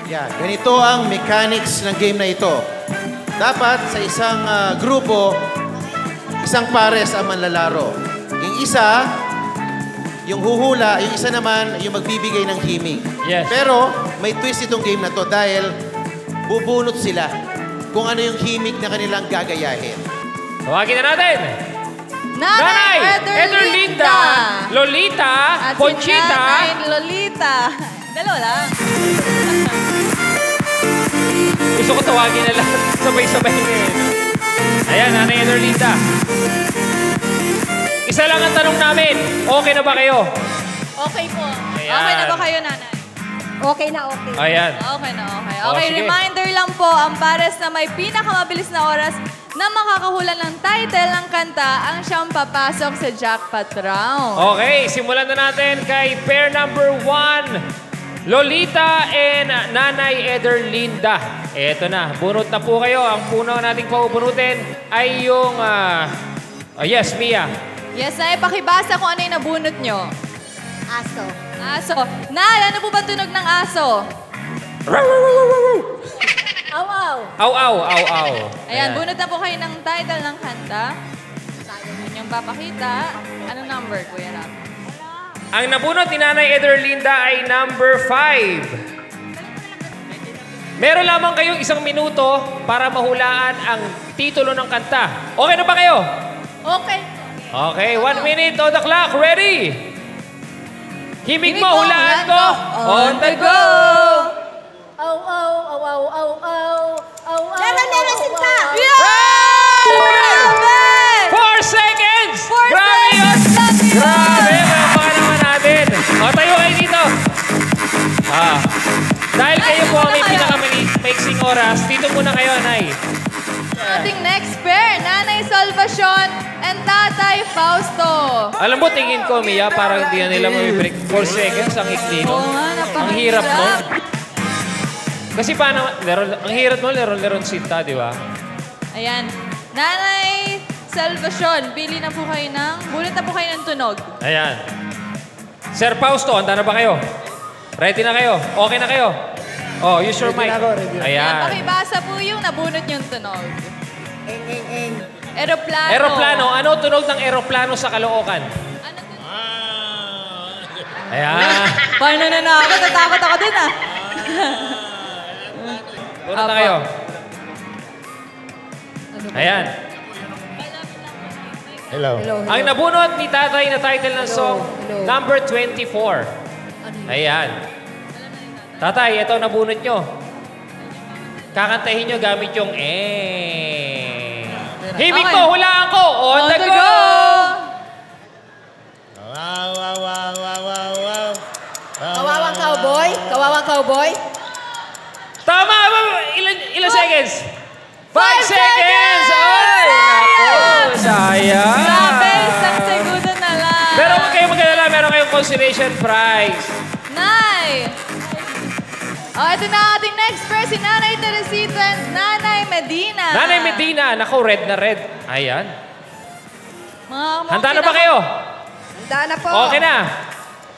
Yan, ganito ang mechanics ng game na ito. Dapat sa isang grupo, isang pares ang manlalaro. Yung isa, yung huhula, yung isa naman, yung magbibigay ng himig. Yes. Pero may twist itong game na to dahil bubunot sila kung ano yung himig na kanilang gagayahin. Tawagin na natin! Nanay Ederlinda, Lolita, at Conchita. Si Nanay Lolita. Dalawa lang. Gusto ko tawagin na lang. Sabay-sabay na eh. Ayan, Nanay Ederlinda. Isa lang ang tanong namin. Okay na ba kayo? Okay po. Ayan. Okay na ba kayo, Nanay? Okay na okay. Ayan. Okay na, okay. Oh, Okay, sige. reminder lang po, ang pares na may pinakamabilis na oras na makakahula ng title ng kanta ang siyang papasok sa jackpot round. Okay, simulan na natin kay pair number 1. Lolita and Nanay Ederlinda. Eto na, bunot na po kayo. Ang puno nating paubunutin ay yung... yes, Mia. Yes, Nay, pakibasa kung ano yung nabunot nyo. Aso. Aso. Nay, ano po ba tunog ng aso? Aw, aw. Aw, aw, aw, aw. Ayan, bunot na po kayo ng title ng kanta. Yun yung papakita. Anong number, Kuya Ram? Ang nabunot ni Nanay Ederlinda ay number 5. Meron lamang kayong 1 minuto para mahulaan ang titulo ng kanta. Okay na ba kayo? Okay. Okay, 1 minute on the clock. Ready? Himig mo, hulaan ko. On the go! Aw, aw, aw, aw, aw, aw. Aw, aw. Meron, Sinta! Grabe! 4 seconds! 4 Grabe yun! seconds! Grabe! Baka naman natin. O, tayo kayo dito. Dahil kayo po ang may pinakamaiksing oras, dito muna kayo, Nay. Ating next pair, Nanay Salvacion and Tatay Fausto. Alam mo, tingin ko, Mia, parang hindi na nila may-break. 4 seconds, ang ikli, no? Oo nga, Ang hirap, no? Kasi paano, ang hirap mo, laro-laron Sinta, di ba? Ayan. Nanay Salvacion, pili na po kayo ng, bulit na po kayo ng tunog. Ayan. Sir Fausto, handa na ba kayo? Ready na kayo? Okay na kayo? Oh, use your mic. Ayan, Ayan. pakibasa po yung nabunot yung tunog. Aeroplano. Aeroplano. Ano tunog ng aeroplano sa Caloocan? Ano tunog? Ayan. Paano na ako? Tatakot ako din ah. Una na kayo. Ayan. Hello. Ang nabunot ni Tatay na title ng song, number 24. Ayan. Tatay, ito nabunot nyo. Kakantahin nyo gamit yung Himig Okay. mo, hulaan ko! On the go! Wow, wow, wow, wow, wow, wow. Kawawang cowboy? Kawawang cowboy? Tama! Ilan seconds? 5 seconds! Ay! Naku, sayang! Grabe, isang segundo na lang. Pero huwag kayong mag-alala, meron kayong consolation prize. Nay! Ito na ang ating next pair, si Nanay Teresita and Nanay Medina. Nanay Medina, naku, red na red. Ayan. Handa na ba kayo? Handa na po. Okay na.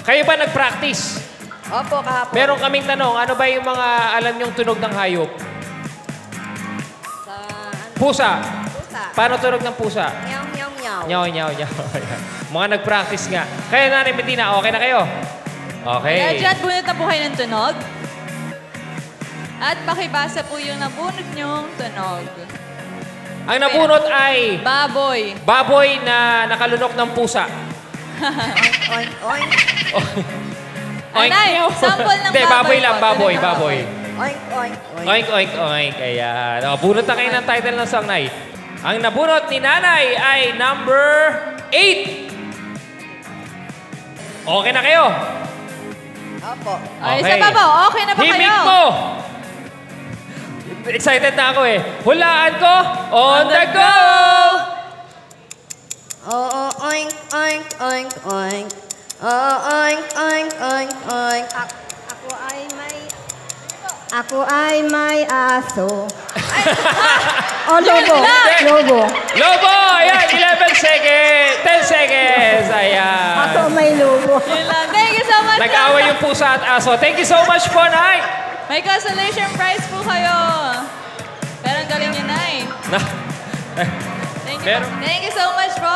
Kayo ba nag-practice? Opo, kahapon. Meron kaming tanong, ano ba yung mga alam nyong tunog ng hayop? Sa, Pusa. pusa. Paano tunog ng pusa? Meow, meow, meow. Nyaw, nyaw, nyaw. Ayan. Mga nag-practice nga. Kaya Nanay Medina, okay na kayo? Okay. Kaya dyan, bunot na po kayo ng tunog. At pakibasa po yung nabunot nyong tunog. Ang nabunot ay Baboy. baboy na nakalunok ng pusa. Oink, oink. Oink. Anay, sample ng Hindi, baboy lang, po. baboy, baboy. Oink, oink, oink. Oink, oink, oink. Ayan. O, bunot na kayo ng title ng song, Nay. Ang nabunot ni Nanay ay number 8. Okay na kayo? Opo. Ay, isa pa po. Okay na ba kayo? Himig mo! Excited na ako eh. Hulaan ko, on the go! Oo, oink, oink, oink, oink. Oo, oink, oink, oink, oink. Ako ay may aso. Oh, lobo. Lobo. Lobo! Ayan, 11 seconds. 10 seconds. Ayan. Ako may lobo. Yun lang. Thank you so much. Nag-away yung pusa at aso. Thank you so much po, Nay. May consolation prize po kayo. Pero ang galing niya, Nay. Thank you so much po.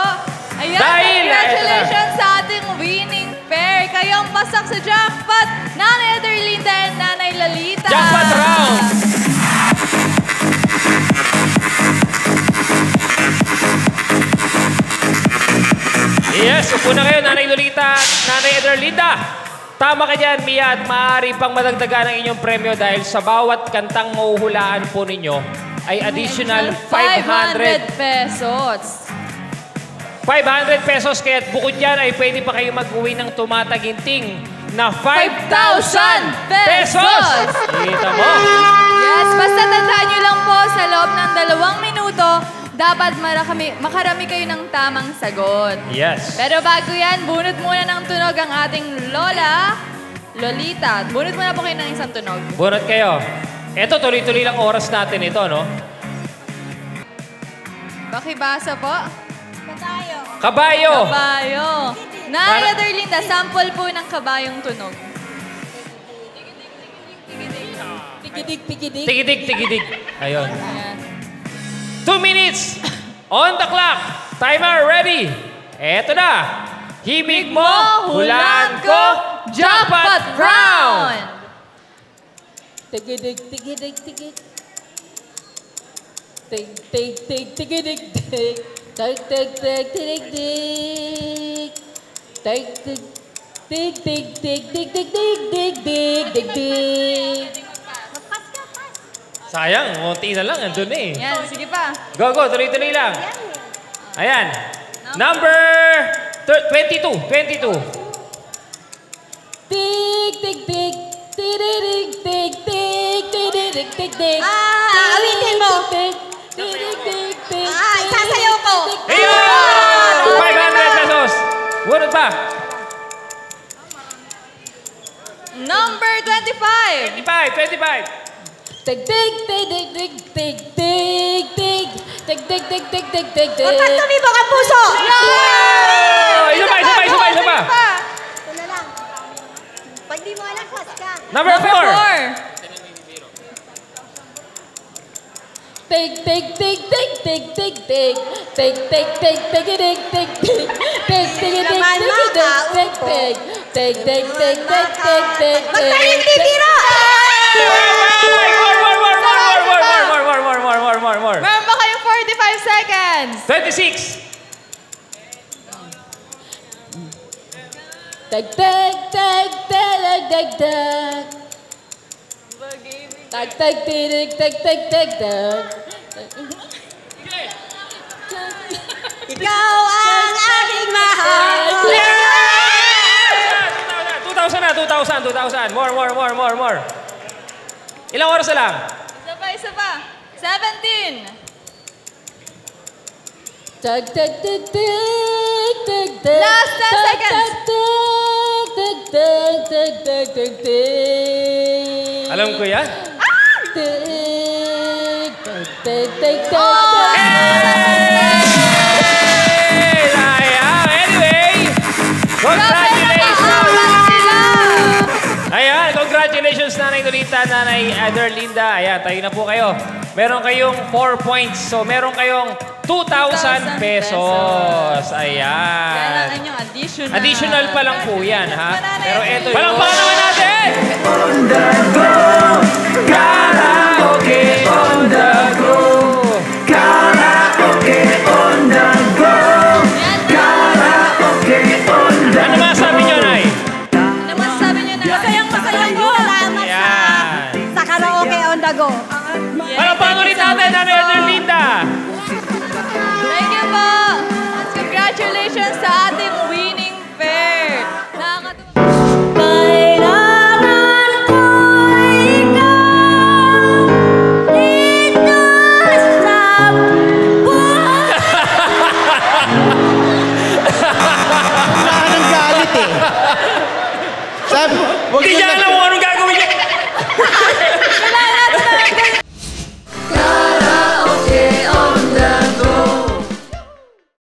Ayan, congratulations sa ating winning pair. Kayong pasak sa jackpot, Nanay Ederlinda and Nanay Lolita. Jackpot round! Yes, upo na kayo, Nanay Lolita at Nanay Ederlinda. Tama ka dyan, Mia, at maaari pang madagdagan ang inyong premyo dahil sa bawat kantang mahuhulaan po ninyo ay additional 500 pesos. 500 pesos, kaya bukod yan ay pwede pa kayo mag-uwi ng tumataginting na 5,000 pesos! Kita mo? Yes, basta tandaan nyo lang po sa loob ng 2 minuto, dapat makarami kayo ng tamang sagot. Yes. Pero bago yan, bunot muna ng tunog ang ating Lola, Lolita. Bunot muna po kayo ng isang tunog. Bunot kayo. Ito, tuloy-tuloy lang oras natin ito, no? Pakibasa po. Kabayo! Kabayo. Nanay Ederlinda, sample po ng kabayong tunog. Pikidig. Tigidig. Ayun. Ayan. 2 minutes on the clock. Timer ready. Eto na. Himig mo, hulaan ko, jackpot round! Tigidig. Tigidig. Sayang, konti na lang. Andun na eh. Yan, sige pa. Go, tuloy-tuloy lang. Ayan. Number 22. Awitin mo. Sasayaw ko. Ayun! 500 pesos. Bunot pa. Number 25. 25. Huwag tumibok ang puso. Isa pa. Ito na lang. Pag di mo alam, pas ka. Number 4. Magtaling titira! More. Meron pa kayong 45 seconds. 26. Ikaw ang aking mahal. 2,000. More. Ilang oras na lang? Isa pa. 17. Last 10 seconds. Alam ko yan. Congratulations, Nanay Lolita, Nanay Ederlinda. Ayan, tayo na po kayo. Meron kayong 4 points. So, meron kayong 2,000 pesos. Ayan. Yan ang inyong additional. Additional pa lang po yan, ha? Pero eto yun. Palakpakan naman natin! On the go, karaoke on the go. Karaoke on the go. Karaoke on the go. Ano masabi nyo, Nay? Ano masasabi niyo na? Masayang po. Salamat sa karaoke on the go. Palakpakan ulit natin, Nanay Ederlinda! Thank you po. Congratulations sa